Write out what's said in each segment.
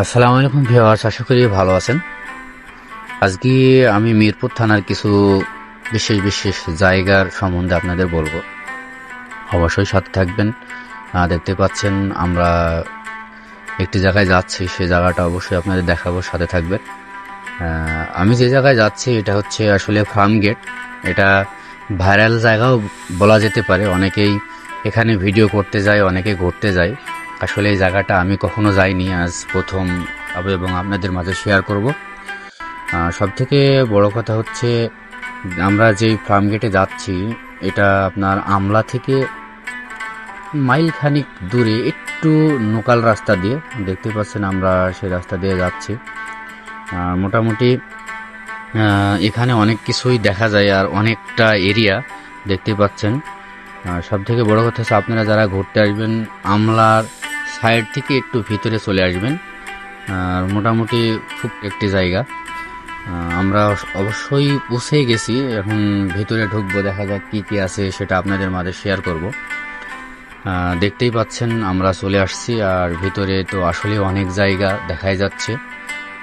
আসসালামু আলাইকুম ভিউয়ার্স, আশা করি ভালো আছেন। আজকে আমি মিরপুর থানার কিছু বিশেষ বিশেষ জায়গার সম্বন্ধে আপনাদের বলবো। অবশ্যই সাথে থাকবেন। দেখতে পাচ্ছেন আমরা একটি জায়গায় যাচ্ছি, সেই জায়গাটা অবশ্যই আপনাদের দেখাবো, সাথে থাকবেন। আমি যে জায়গায় যাচ্ছি এটা হচ্ছে আসলে ফার্ম গেট। এটা ভাইরাল জায়গাও বলা যেতে পারে। অনেকেই এখানে ভিডিও করতে যায়, অনেকে ঘুরতে যায়। আসলে এই জায়গাটা আমি কখনো যাইনি, আজ প্রথম এবং আপনাদের মাঝে শেয়ার করব। সবথেকে বড় কথা হচ্ছে আমরা যেই ফার্ম গেটে যাচ্ছি এটা আপনার আমলা থেকে মাইল খানিক দূরে একটু লোকাল রাস্তা দিয়ে দেখতে পাচ্ছেন, আমরা সেই রাস্তা দিয়ে যাচ্ছি। মোটামুটি এখানে অনেক কিছুই দেখা যায় আর অনেকটা এরিয়া দেখতে পাচ্ছেন। সব থেকে বড় কথা হচ্ছে আপনারা যারা ঘুরতে আসবেন আমলার সাইড থেকে একটু ভিতরে চলে আসবেন। আর মোটামুটি খুব একটি জায়গা। আমরা অবশ্যই পৌঁছেই গেছি, এখন ভিতরে ঢুকবো, দেখা যাক কি কি আছে সেটা আপনাদের মাঝে শেয়ার করব। দেখতেই পাচ্ছেন আমরা চলে আসছি, আর ভিতরে তো আসলে অনেক জায়গা দেখাই যাচ্ছে।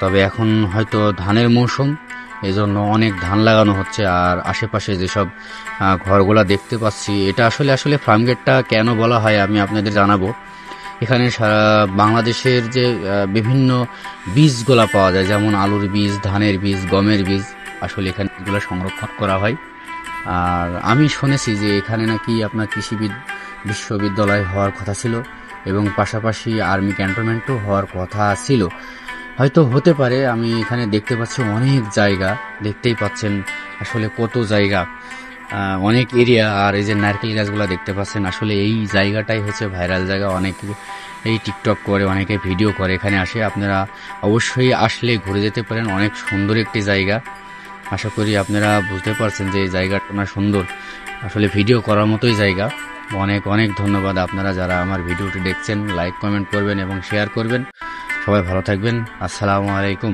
তবে এখন হয়তো ধানের মৌসুম, এজন্য অনেক ধান লাগানো হচ্ছে। আর আশেপাশে যেসব ঘরগুলা দেখতে পাচ্ছি, এটা আসলে আসলে ফার্ম গেটটা কেন বলা হয় আমি আপনাদের জানাবো। এখানে সারা বাংলাদেশের যে বিভিন্ন বীজগুলা পাওয়া যায়, যেমন আলুর বীজ, ধানের বীজ, গমের বীজ, আসলে এখানে এগুলো সংরক্ষণ করা হয়। আর আমি শুনেছি যে এখানে নাকি আপনার কৃষি বিশ্ববিদ্যালয় হওয়ার কথা ছিল, এবং পাশাপাশি আর্মি ক্যান্টনমেন্টও হওয়ার কথা ছিল। হয়তো হতে পারে। আমি এখানে দেখতে পাচ্ছি অনেক জায়গা, দেখতেই পাচ্ছেন আসলে কত জায়গা, অনেক এরিয়া। আর এই যে নারকেল গাছগুলো দেখতে পাচ্ছেন, আসলে এই জায়গাটাই হচ্ছে ভাইরাল জায়গা। অনেকে এই টিকটক করে, অনেকে ভিডিও করে, এখানে আসে। আপনারা অবশ্যই আসলে ঘুরে যেতে পারেন, অনেক সুন্দর একটি জায়গা। আশা করি আপনারা বুঝতে পারছেন যে এই জায়গাটা না সুন্দর, আসলে ভিডিও করার মতোই জায়গা। অনেক অনেক ধন্যবাদ আপনারা যারা আমার ভিডিওটি দেখছেন। লাইক কমেন্ট করবেন এবং শেয়ার করবেন। সবাই ভালো থাকবেন। আসসালামু আলাইকুম।